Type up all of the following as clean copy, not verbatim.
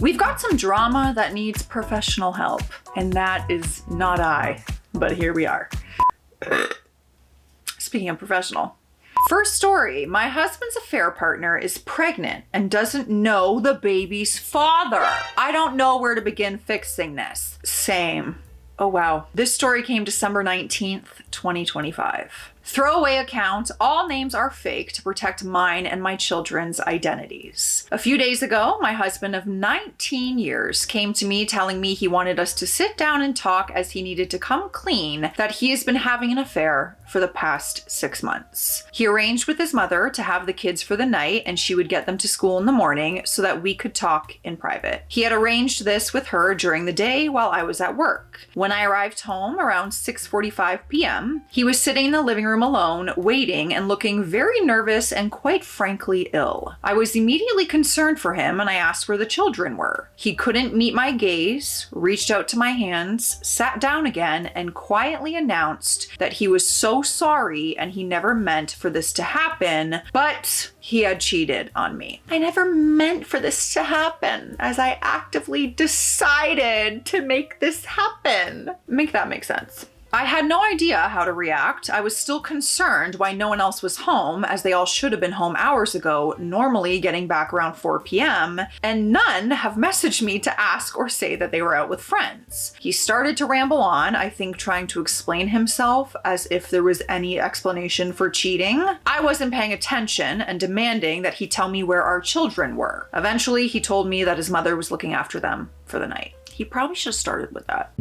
We've got some drama that needs professional help, and that is not I, but here we are. Speaking of professional. First story, my husband's affair partner is pregnant and doesn't know the baby's father. I don't know where to begin fixing this. Same. Oh wow. This story came December 19th, 2025. Throwaway account, all names are fake to protect mine and my children's identities. A few days ago, my husband of 19 years came to me telling me he wanted us to sit down and talk as he needed to come clean that he has been having an affair for the past 6 months. He arranged with his mother to have the kids for the night and she would get them to school in the morning so that we could talk in private. He had arranged this with her during the day while I was at work. When I arrived home around 6:45 p.m., he was sitting in the living room alone, waiting and looking very nervous and quite frankly ill. I was immediately concerned for him and I asked where the children were. He couldn't meet my gaze, reached out to my hands, sat down again, and quietly announced that he was so sorry and he never meant for this to happen, but he had cheated on me. I never meant for this to happen, as I actively decided to make this happen. Make that make sense. I had no idea how to react. I was still concerned why no one else was home, as they all should have been home hours ago, normally getting back around 4 p.m., and none have messaged me to ask or say that they were out with friends. He started to ramble on, I think trying to explain himself as if there was any explanation for cheating. I wasn't paying attention and demanding that he tell me where our children were. Eventually, he told me that his mother was looking after them for the night. He probably should have started with that.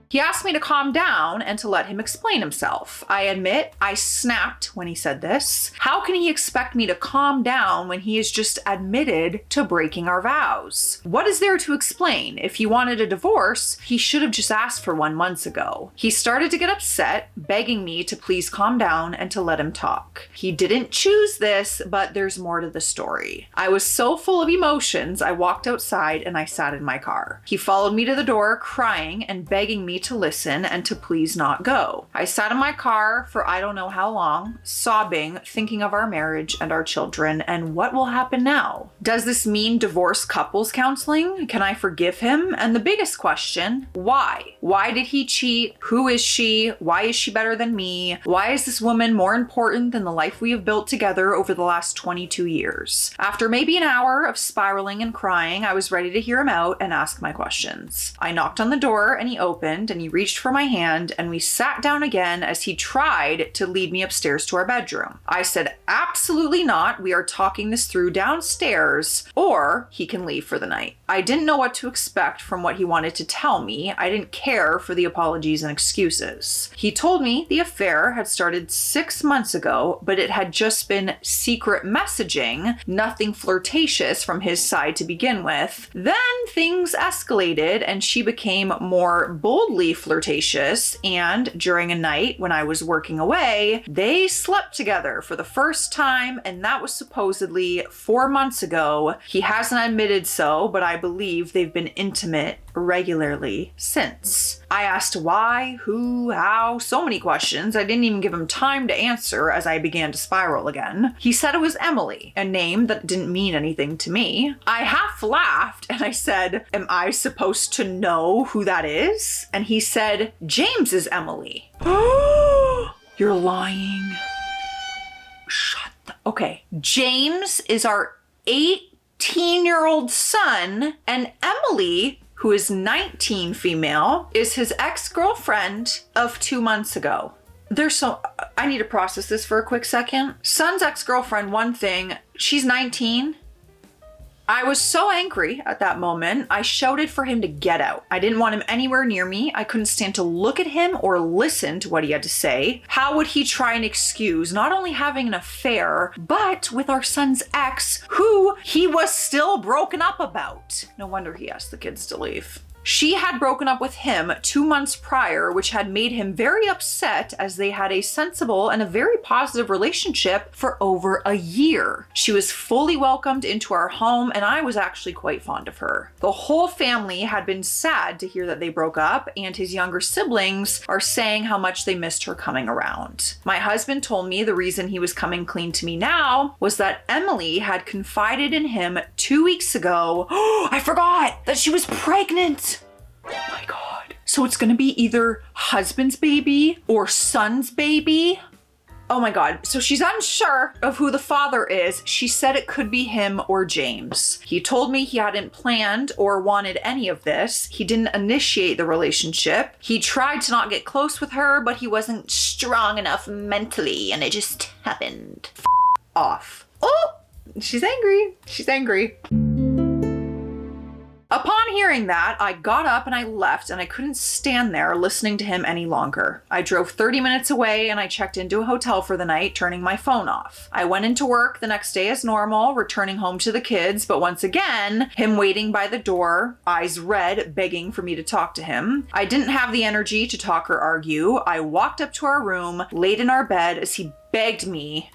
He asked me to calm down and to let him explain himself. I admit I snapped when he said this. How can he expect me to calm down when he has just admitted to breaking our vows? What is there to explain? If he wanted a divorce, he should have just asked for one months ago. He started to get upset, begging me to please calm down and to let him talk. He didn't choose this, but there's more to the story. I was so full of emotions, I walked outside and I sat in my car. He followed me to the door, crying and begging me to listen and to please not go. I sat in my car for I don't know how long, sobbing, thinking of our marriage and our children and what will happen now. Does this mean divorce couples counseling? Can I forgive him? And the biggest question, why? Why did he cheat? Who is she? Why is she better than me? Why is this woman more important than the life we have built together over the last 22 years? After maybe an hour of spiraling and crying, I was ready to hear him out and ask my questions. I knocked on the door and he opened and he reached for my hand and we sat down again as he tried to lead me upstairs to our bedroom. I said, absolutely not. We are talking this through downstairs, or he can leave for the night. I didn't know what to expect from what he wanted to tell me. I didn't care for the apologies and excuses. He told me the affair had started 6 months ago, but it had just been secret messaging, nothing flirtatious from his side to begin with. Then things escalated and she became more boldly flirtatious, and during a night when I was working away, they slept together for the first time, and that was supposedly 4 months ago. He hasn't admitted so, but I believe they've been intimate regularly since. I asked why, who, how, so many questions. I didn't even give him time to answer as I began to spiral again. He said it was Emily, a name that didn't mean anything to me. I half laughed and I said, am I supposed to know who that is? And he said, James is Emily. You're lying. Shut the... Okay. James is our 18-year-old son, and Emily, who is 19 female, is his ex-girlfriend of 2 months ago. I need to process this for a quick second. Son's ex-girlfriend, one thing, she's 19. I was so angry at that moment, I shouted for him to get out. I didn't want him anywhere near me. I couldn't stand to look at him or listen to what he had to say. How would he try and excuse not only having an affair, but with our son's ex, who he was still broken up about? No wonder he asked the kids to leave. She had broken up with him 2 months prior, which had made him very upset as they had a sensible and a very positive relationship for over a year. She was fully welcomed into our home, and I was actually quite fond of her. The whole family had been sad to hear that they broke up, and his younger siblings are saying how much they missed her coming around. My husband told me the reason he was coming clean to me now was that Emily had confided in him 2 weeks ago. Oh, I forgot that she was pregnant. Oh my God. So it's gonna be either husband's baby or son's baby. Oh my God. So she's unsure of who the father is. She said it could be him or James. He told me he hadn't planned or wanted any of this. He didn't initiate the relationship. He tried to not get close with her, but he wasn't strong enough mentally, and it just happened. Off. Oh, she's angry. She's angry. Upon hearing that, I got up and I left, and I couldn't stand there listening to him any longer. I drove 30 minutes away and I checked into a hotel for the night, turning my phone off. I went into work the next day as normal, returning home to the kids, but once again, him waiting by the door, eyes red, begging for me to talk to him. I didn't have the energy to talk or argue. I walked up to our room, laid in our bed as he begged me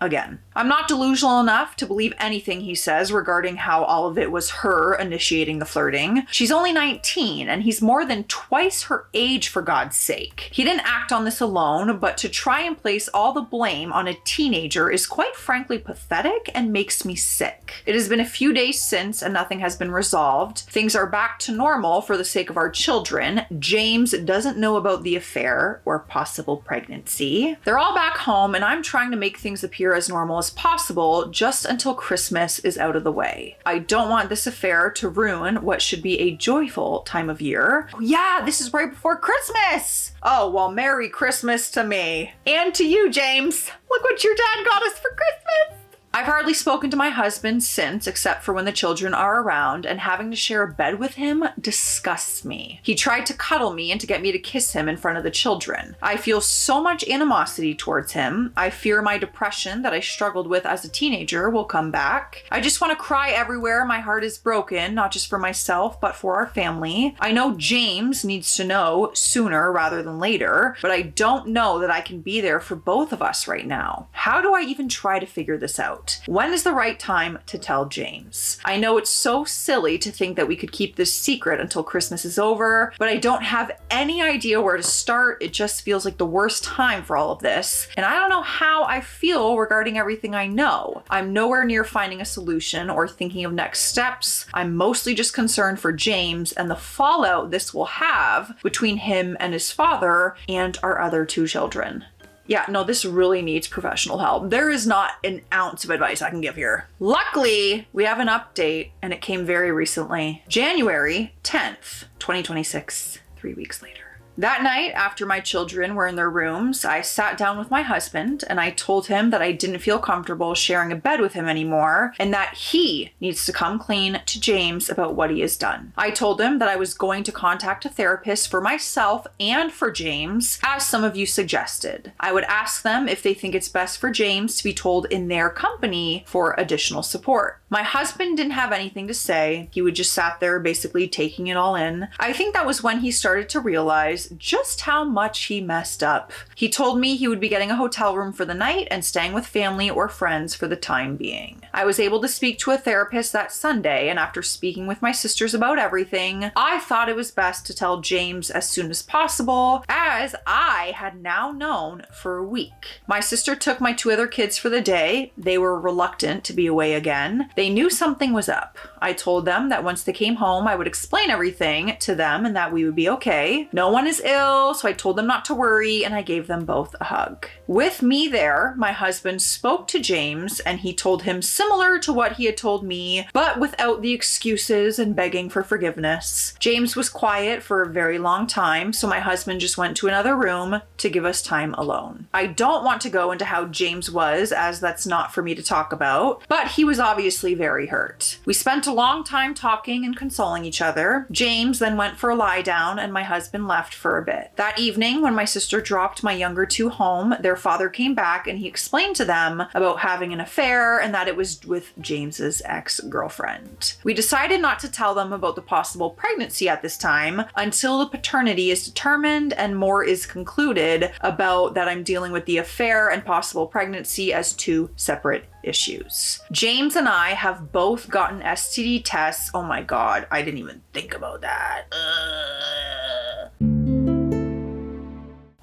again. I'm not delusional enough to believe anything he says regarding how all of it was her initiating the flirting. She's only 19 and he's more than twice her age, for God's sake. He didn't act on this alone, but to try and place all the blame on a teenager is quite frankly pathetic and makes me sick. It has been a few days since and nothing has been resolved. Things are back to normal for the sake of our children. James doesn't know about the affair or possible pregnancy. They're all back home and I'm trying to make things appear as normal as possible just until Christmas is out of the way. I don't want this affair to ruin what should be a joyful time of year. Oh, yeah, this is right before Christmas. Oh, well, Merry Christmas to me. And to you, James. Look what your dad got us for Christmas. I've hardly spoken to my husband since, except for when the children are around, and having to share a bed with him disgusts me. He tried to cuddle me and to get me to kiss him in front of the children. I feel so much animosity towards him. I fear my depression that I struggled with as a teenager will come back. I just want to cry everywhere. My heart is broken, not just for myself, but for our family. I know James needs to know sooner rather than later, but I don't know that I can be there for both of us right now. How do I even try to figure this out? When is the right time to tell James? I know it's so silly to think that we could keep this secret until Christmas is over, but I don't have any idea where to start. It just feels like the worst time for all of this, and I don't know how I feel regarding everything I know. I'm nowhere near finding a solution or thinking of next steps. I'm mostly just concerned for James and the fallout this will have between him and his father and our other 2 children. Yeah, no, this really needs professional help. There is not an ounce of advice I can give here. Luckily, we have an update, and it came very recently. January 10th, 2026, 3 weeks later. That night, after my children were in their rooms, I sat down with my husband and I told him that I didn't feel comfortable sharing a bed with him anymore and that he needs to come clean to James about what he has done. I told him that I was going to contact a therapist for myself and for James, as some of you suggested. I would ask them if they think it's best for James to be told in their company for additional support. My husband didn't have anything to say. He would just sat there basically taking it all in. I think that was when he started to realize just how much he messed up. He told me he would be getting a hotel room for the night and staying with family or friends for the time being. I was able to speak to a therapist that Sunday, and after speaking with my sisters about everything, I thought it was best to tell James as soon as possible, as I had now known for a week. My sister took my 2 other kids for the day. They were reluctant to be away again. They knew something was up. I told them that once they came home, I would explain everything to them and that we would be okay. No one is ill, so I told them not to worry, and I gave them both a hug. With me there, my husband spoke to James, and he told him similar to what he had told me, but without the excuses and begging for forgiveness. James was quiet for a very long time, so my husband just went to another room to give us time alone. I don't want to go into how James was, as that's not for me to talk about, but he was obviously very hurt. We spent a long time talking and consoling each other. James then went for a lie down, and my husband left for a bit. That evening, when my sister dropped my younger two home, their father came back and he explained to them about having an affair and that it was with James's ex-girlfriend. We decided not to tell them about the possible pregnancy at this time until the paternity is determined and more is concluded about that I'm dealing with the affair and possible pregnancy as two separate issues. James and I have both gotten STD tests. Oh my God, I didn't even think about that.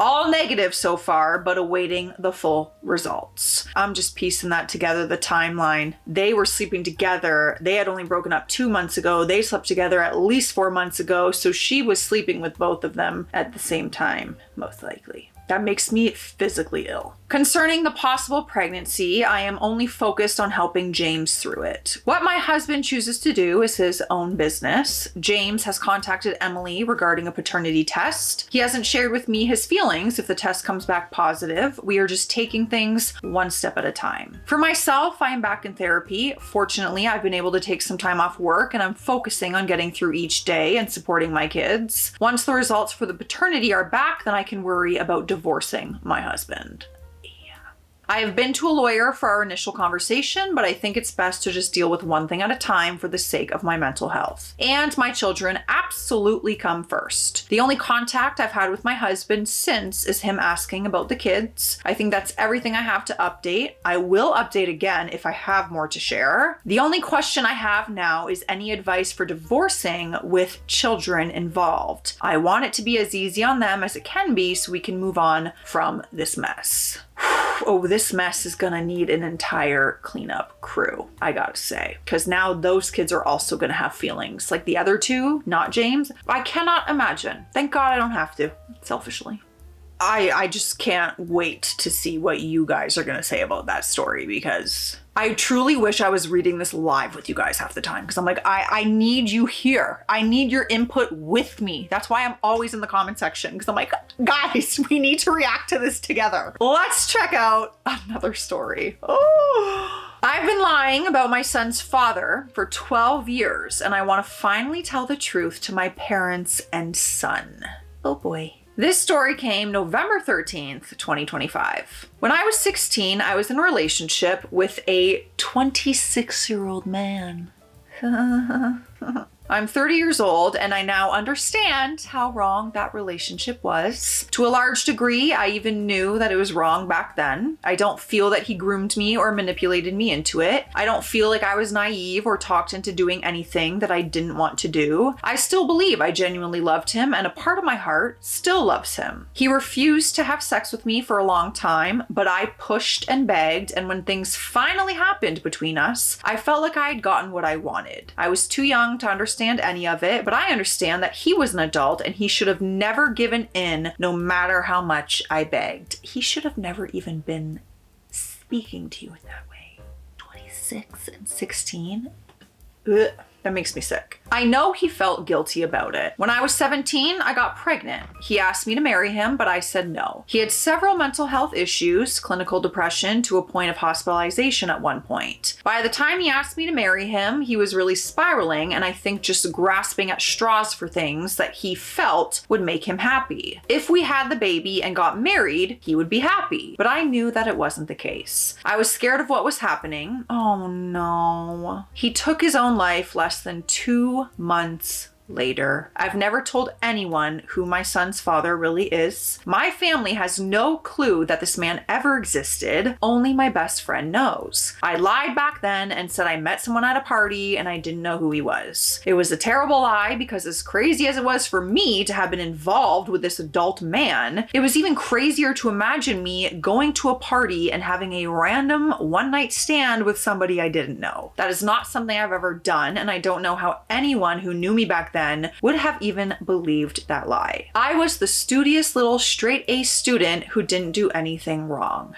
All negative so far, but awaiting the full results. I'm just piecing that together, the timeline. They were sleeping together. They had only broken up 2 months ago. They slept together at least 4 months ago. So she was sleeping with both of them at the same time, most likely. That makes me physically ill. Concerning the possible pregnancy, I am only focused on helping James through it. What my husband chooses to do is his own business. James has contacted Emily regarding a paternity test. He hasn't shared with me his feelings if the test comes back positive. We are just taking things one step at a time. For myself, I am back in therapy. Fortunately, I've been able to take some time off work and I'm focusing on getting through each day and supporting my kids. Once the results for the paternity are back, then I can worry about divorcing my husband. I have been to a lawyer for our initial conversation, but I think it's best to just deal with one thing at a time for the sake of my mental health. And my children absolutely come first. The only contact I've had with my husband since is him asking about the kids. I think that's everything I have to update. I will update again if I have more to share. The only question I have now is any advice for divorcing with children involved. I want it to be as easy on them as it can be so we can move on from this mess. Oh, this mess is gonna need an entire cleanup crew, I gotta say. Because now those kids are also gonna have feelings. Like the other two, not James. I cannot imagine. Thank God I don't have to, selfishly. I just can't wait to see what you guys are gonna say about that story because I truly wish I was reading this live with you guys half the time because I'm like, I need you here. I need your input with me. That's why I'm always in the comment section because I'm like, guys, we need to react to this together. Let's check out another story. Oh. I've been lying about my son's father for 12 years and I want to finally tell the truth to my parents and son. Oh boy. This story came November 13th, 2025. When I was 16, I was in a relationship with a 26-year-old man. I'm 30 years old and I now understand how wrong that relationship was. To a large degree, I even knew that it was wrong back then. I don't feel that he groomed me or manipulated me into it. I don't feel like I was naive or talked into doing anything that I didn't want to do. I still believe I genuinely loved him and a part of my heart still loves him. He refused to have sex with me for a long time, but I pushed and begged, and when things finally happened between us, I felt like I had gotten what I wanted. I was too young to understand any of it, but I understand that he was an adult and he should have never given in no matter how much I begged. He should have never even been speaking to you in that way. 26 and 16? Ugh. That makes me sick. I know he felt guilty about it. When I was 17, I got pregnant. He asked me to marry him, but I said no. He had several mental health issues, clinical depression to a point of hospitalization at one point. By the time he asked me to marry him, he was really spiraling and I think just grasping at straws for things that he felt would make him happy. If we had the baby and got married, he would be happy. But I knew that it wasn't the case. I was scared of what was happening. Oh no. He took his own life less than 2 months later. I've never told anyone who my son's father really is. My family has no clue that this man ever existed. Only my best friend knows. I lied back then and said I met someone at a party and I didn't know who he was. It was a terrible lie because as crazy as it was for me to have been involved with this adult man, it was even crazier to imagine me going to a party and having a random one-night stand with somebody I didn't know. That is not something I've ever done, and I don't know how anyone who knew me back then would have even believed that lie. I was the studious little straight A student who didn't do anything wrong.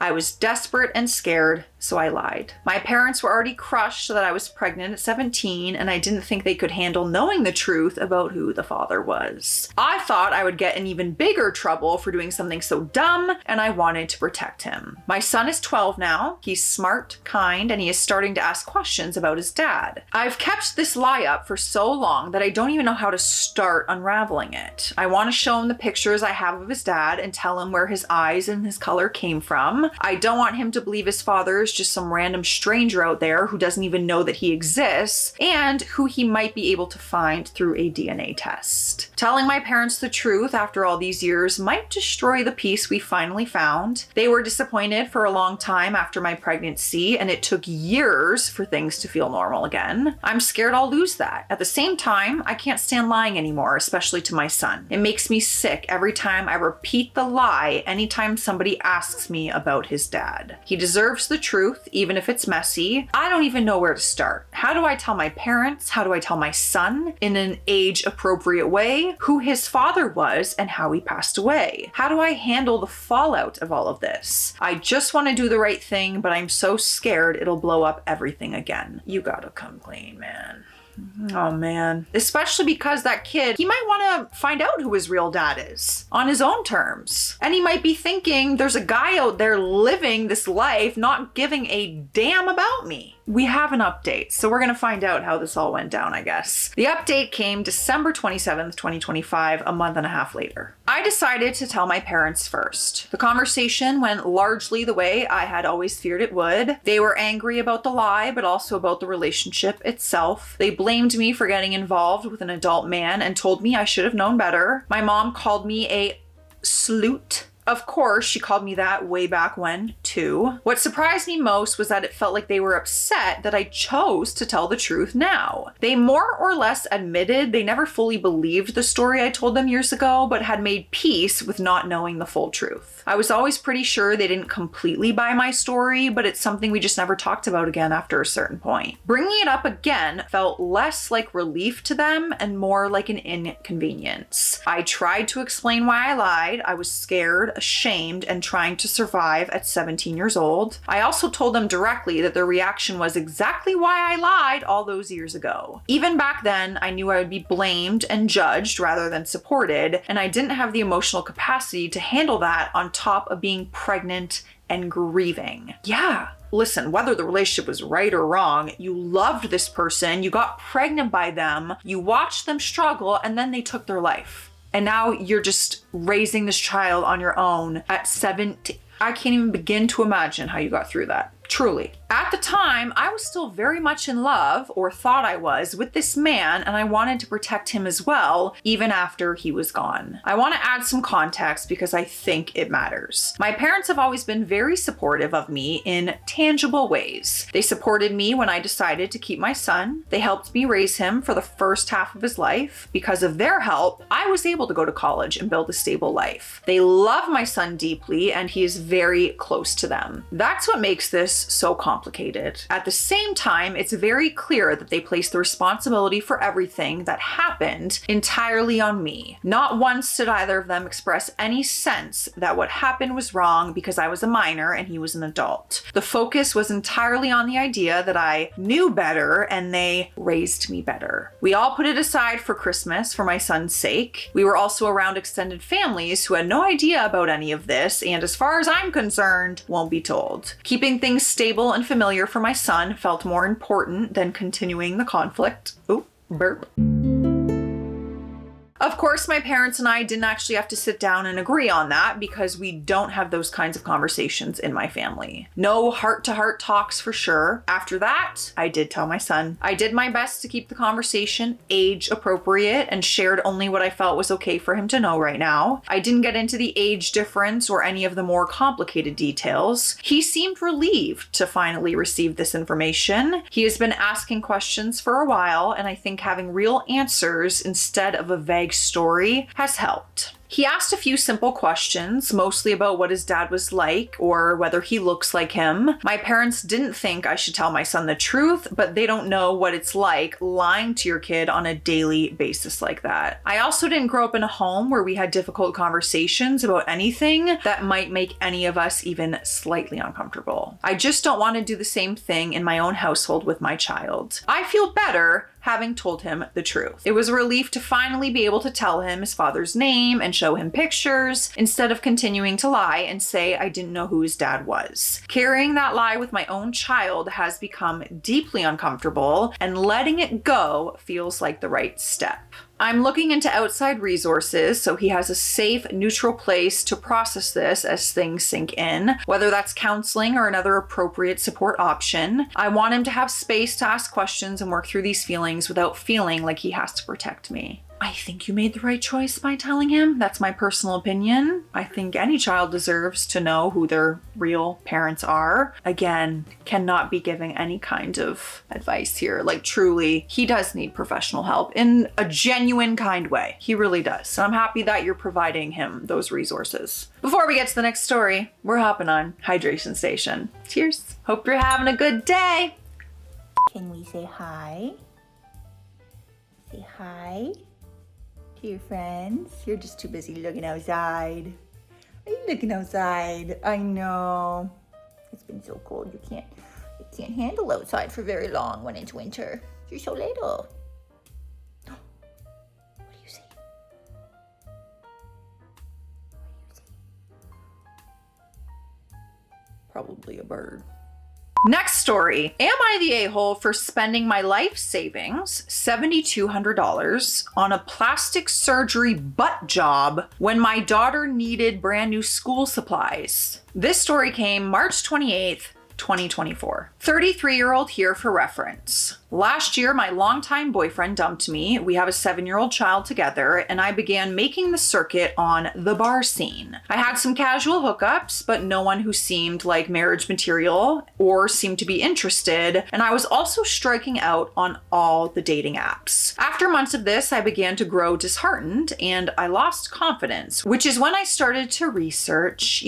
I was desperate and scared, so I lied. My parents were already crushed that I was pregnant at 17, and I didn't think they could handle knowing the truth about who the father was. I thought I would get in even bigger trouble for doing something so dumb, and I wanted to protect him. My son is 12 now. He's smart, kind, and he is starting to ask questions about his dad. I've kept this lie up for so long that I don't even know how to start unraveling it. I want to show him the pictures I have of his dad and tell him where his eyes and his color came from. I don't want him to believe his father is just some random stranger out there who doesn't even know that he exists and who he might be able to find through a DNA test. Telling my parents the truth after all these years might destroy the peace we finally found. They were disappointed for a long time after my pregnancy, and it took years for things to feel normal again. I'm scared I'll lose that. At the same time, I can't stand lying anymore, especially to my son. It makes me sick every time I repeat the lie anytime somebody asks me about his dad. He deserves the truth, even if it's messy. I don't even know where to start. How do I tell my parents? How do I tell my son in an age-appropriate way who his father was and how he passed away? How do I handle the fallout of all of this? I just want to do the right thing, but I'm so scared it'll blow up everything again. You gotta come clean, man. Oh man. Especially because that kid, he might want to find out who his real dad is on his own terms. And he might be thinking there's a guy out there living this life, not giving a damn about me. We have an update, so we're going to find out how this all went down, I guess. The update came December 27th, 2025, a month and a half later. I decided to tell my parents first. The conversation went largely the way I had always feared it would. They were angry about the lie, but also about the relationship itself. They blamed me for getting involved with an adult man and told me I should have known better. My mom called me a sleut. Of course, she called me that way back when, too. What surprised me most was that it felt like they were upset that I chose to tell the truth now. They more or less admitted they never fully believed the story I told them years ago, but had made peace with not knowing the full truth. I was always pretty sure they didn't completely buy my story, but it's something we just never talked about again after a certain point. Bringing it up again felt less like relief to them and more like an inconvenience. I tried to explain why I lied. I was scared, ashamed, and trying to survive at 17 years old. I also told them directly that their reaction was exactly why I lied all those years ago. Even back then, I knew I would be blamed and judged rather than supported, and I didn't have the emotional capacity to handle that on top of being pregnant and grieving. Yeah. Listen, whether the relationship was right or wrong, you loved this person, you got pregnant by them, you watched them struggle, and then they took their life. And now you're just raising this child on your own at 17. I can't even begin to imagine how you got through that. Truly. At the time, I was still very much in love, or thought I was, with this man, and I wanted to protect him as well, even after he was gone. I want to add some context because I think it matters. My parents have always been very supportive of me in tangible ways. They supported me when I decided to keep my son. They helped me raise him for the first half of his life. Because of their help, I was able to go to college and build a stable life. They love my son deeply, and he is very close to them. That's what makes this so complicated. At the same time, it's very clear that they place the responsibility for everything that happened entirely on me. Not once did either of them express any sense that what happened was wrong because I was a minor and he was an adult. The focus was entirely on the idea that I knew better and they raised me better. We all put it aside for Christmas for my son's sake. We were also around extended families who had no idea about any of this and, as far as I'm concerned, won't be told. Keeping things stable and familiar for my son felt more important than continuing the conflict. Ooh, burp. Of course, my parents and I didn't actually have to sit down and agree on that because we don't have those kinds of conversations in my family. No heart-to-heart talks for sure. After that, I did tell my son. I did my best to keep the conversation age appropriate and shared only what I felt was okay for him to know right now. I didn't get into the age difference or any of the more complicated details. He seemed relieved to finally receive this information. He has been asking questions for a while, and I think having real answers instead of a vague story has helped. He asked a few simple questions, mostly about what his dad was like or whether he looks like him. My parents didn't think I should tell my son the truth, but they don't know what it's like lying to your kid on a daily basis like that. I also didn't grow up in a home where we had difficult conversations about anything that might make any of us even slightly uncomfortable. I just don't want to do the same thing in my own household with my child. I feel better having told him the truth. It was a relief to finally be able to tell him his father's name and show him pictures instead of continuing to lie and say I didn't know who his dad was. Carrying that lie with my own child has become deeply uncomfortable, and letting it go feels like the right step. I'm looking into outside resources so he has a safe, neutral place to process this as things sink in, whether that's counseling or another appropriate support option. I want him to have space to ask questions and work through these feelings without feeling like he has to protect me. I think you made the right choice by telling him. That's my personal opinion. I think any child deserves to know who their real parents are. Again, cannot be giving any kind of advice here. Like truly, he does need professional help in a genuine kind way. He really does. And I'm happy that you're providing him those resources. Before we get to the next story, we're hopping on Hydration Station. Cheers. Hope you're having a good day. Can we say hi? Say hi to your friends. You're just too busy looking outside. Are you looking outside? I know. It's been so cold. You can't handle outside for very long when it's winter. You're so little. What do you see? What do you see? Probably a bird. Next story. Am I the a-hole for spending my life savings, $7,200, on a plastic surgery butt job when my daughter needed brand new school supplies? This story came March 28th, 2024. 33-year-old here for reference. Last year, my longtime boyfriend dumped me. We have a 7-year-old child together, and I began making the circuit on the bar scene. I had some casual hookups, but no one who seemed like marriage material or seemed to be interested, and I was also striking out on all the dating apps. After months of this, I began to grow disheartened, and I lost confidence, which is when I started to research,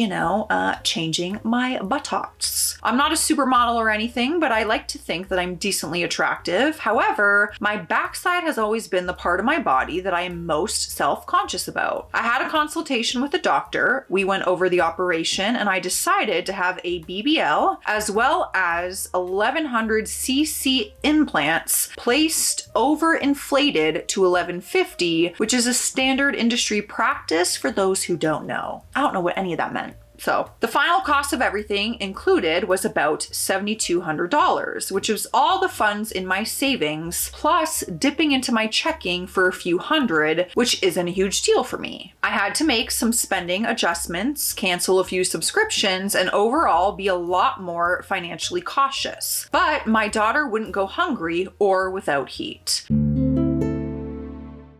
changing my buttocks. I'm not a supermodel or anything, but I like to think that I'm decently attractive. However, my backside has always been the part of my body that I am most self-conscious about. I had a consultation with a doctor. We went over the operation, and I decided to have a BBL as well as 1100 cc implants placed overinflated to 1150, which is a standard industry practice for those who don't know. I don't know what any of that meant. So the final cost of everything included was about $7,200, which was all the funds in my savings, plus dipping into my checking for a few hundred, which isn't a huge deal for me. I had to make some spending adjustments, cancel a few subscriptions, and overall be a lot more financially cautious. But my daughter wouldn't go hungry or without heat.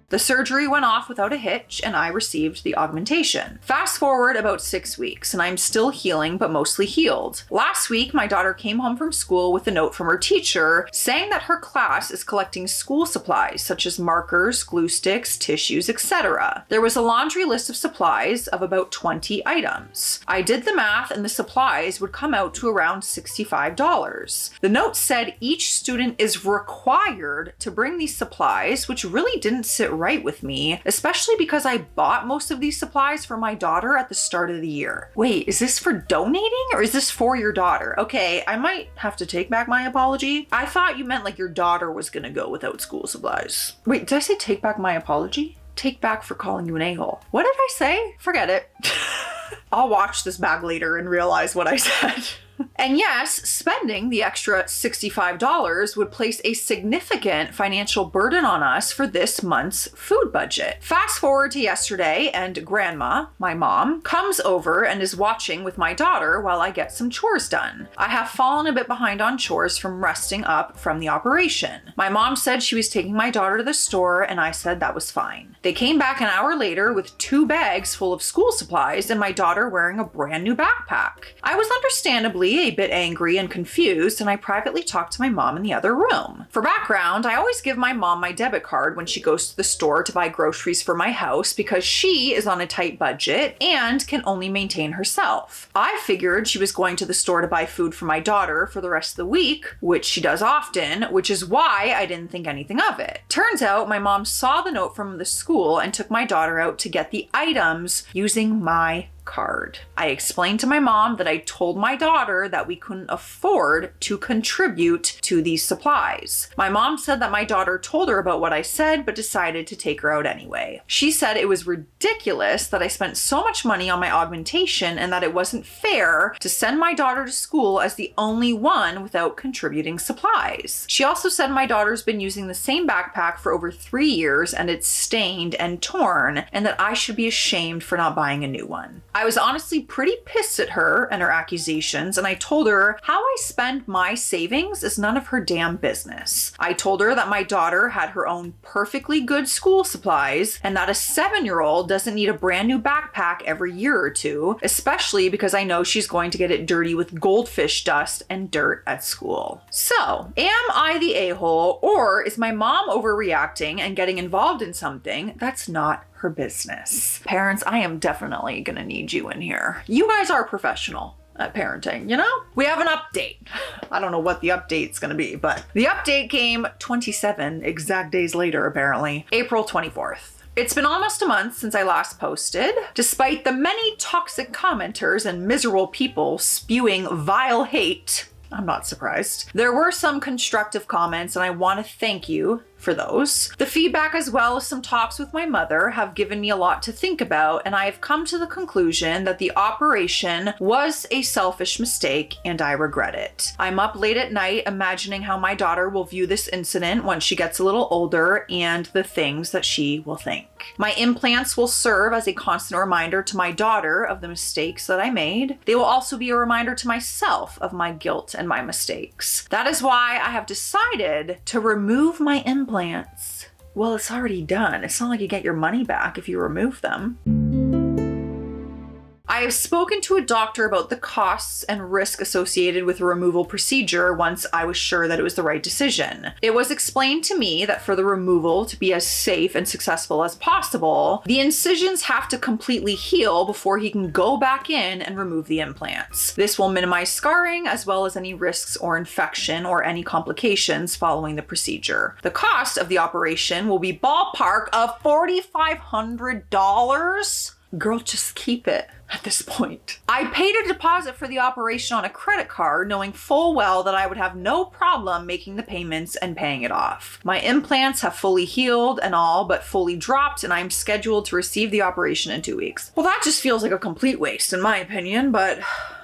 The surgery went off without a hitch, and I received the augmentation. Fast forward about 6 weeks, and I'm still healing, but mostly healed. Last week, my daughter came home from school with a note from her teacher saying that her class is collecting school supplies, such as markers, glue sticks, tissues, etc. There was a laundry list of supplies of about 20 items. I did the math, and the supplies would come out to around $65. The note said each student is required to bring these supplies, which really didn't sit right with me, especially because I bought most of these supplies for my daughter at the start of the year. Wait, is this for donating or is this for your daughter? Okay, I might have to take back my apology. I thought you meant like your daughter was gonna go without school supplies. Wait, did I say take back my apology? Take back for calling you an a-hole. What did I say? Forget it. I'll watch this back later and realize what I said. And yes, spending the extra $65 would place a significant financial burden on us for this month's food budget. Fast forward to yesterday, and Grandma, my mom, comes over and is watching with my daughter while I get some chores done. I have fallen a bit behind on chores from resting up from the operation. My mom said she was taking my daughter to the store, and I said that was fine. They came back an hour later with 2 bags full of school supplies and my daughter wearing a brand new backpack. I was understandably obviously a bit angry and confused, and I privately talked to my mom in the other room. For background, I always give my mom my debit card when she goes to the store to buy groceries for my house because she is on a tight budget and can only maintain herself. I figured she was going to the store to buy food for my daughter for the rest of the week, which she does often, which is why I didn't think anything of it. Turns out my mom saw the note from the school and took my daughter out to get the items using my card. I explained to my mom that I told my daughter that we couldn't afford to contribute to these supplies. My mom said that my daughter told her about what I said, but decided to take her out anyway. She said it was ridiculous that I spent so much money on my augmentation and that it wasn't fair to send my daughter to school as the only one without contributing supplies. She also said my daughter's been using the same backpack for over 3 years and it's stained and torn, and that I should be ashamed for not buying a new one. I was honestly pretty pissed at her and her accusations, and I told her how I spend my savings is none of her damn business. I told her that my daughter had her own perfectly good school supplies and that a 7-year-old doesn't need a brand new backpack every year or two, especially because I know she's going to get it dirty with goldfish dust and dirt at school. So, am I the a-hole, or is my mom overreacting and getting involved in something that's not her business? Parents, I am definitely gonna need you in here. You guys are professional at parenting, you know? We have an update. I don't know what the update's gonna be, but the update came 27 exact days later, apparently. April 24th. It's been almost a month since I last posted. Despite the many toxic commenters and miserable people spewing vile hate, I'm not surprised. There were some constructive comments, and I want to thank you for those. The feedback, as well as some talks with my mother, have given me a lot to think about, and I have come to the conclusion that the operation was a selfish mistake and I regret it. I'm up late at night imagining how my daughter will view this incident once she gets a little older and the things that she will think. My implants will serve as a constant reminder to my daughter of the mistakes that I made. They will also be a reminder to myself of my guilt and my mistakes. That is why I have decided to remove my implants. Well, it's already done. It's not like you get your money back if you remove them. I have spoken to a doctor about the costs and risk associated with a removal procedure once I was sure that it was the right decision. It was explained to me that for the removal to be as safe and successful as possible, the incisions have to completely heal before he can go back in and remove the implants. This will minimize scarring as well as any risks or infection or any complications following the procedure. The cost of the operation will be ballpark of $4,500. Girl, just keep it at this point. I paid a deposit for the operation on a credit card, knowing full well that I would have no problem making the payments and paying it off. My implants have fully healed and all but fully dropped, and I'm scheduled to receive the operation in 2 weeks. Well, that just feels like a complete waste in my opinion, but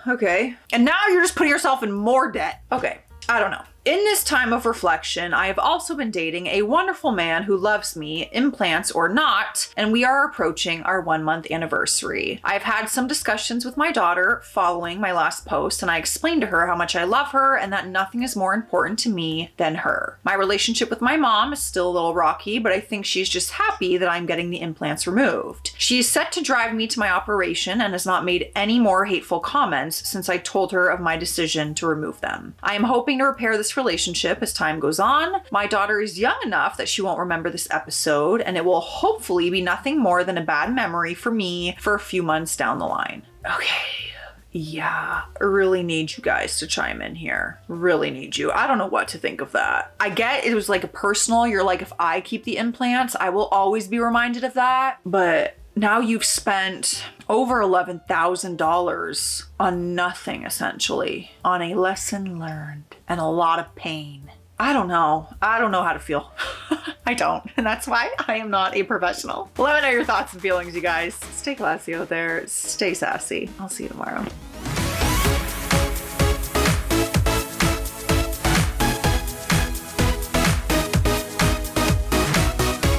okay. And now you're just putting yourself in more debt. Okay, I don't know. In this time of reflection, I have also been dating a wonderful man who loves me, implants or not, and we are approaching our 1-month anniversary. I've had some discussions with my daughter following my last post, and I explained to her how much I love her and that nothing is more important to me than her. My relationship with my mom is still a little rocky, but I think she's just happy that I'm getting the implants removed. She is set to drive me to my operation and has not made any more hateful comments since I told her of my decision to remove them. I am hoping to repair this relationship as time goes on. My daughter is young enough that she won't remember this episode, and it will hopefully be nothing more than a bad memory for me for a few months down the line. Okay. Yeah, I really need you guys to chime in here. Really need you. I don't know what to think of that. I get it was like a personal, you're like, if I keep the implants, I will always be reminded of that. But now you've spent over $11,000 on nothing, essentially, on a lesson learned and a lot of pain. I don't know. I don't know how to feel. I don't. And that's why I am not a professional. Let me know your thoughts and feelings, you guys. Stay classy out there. Stay sassy. I'll see you tomorrow.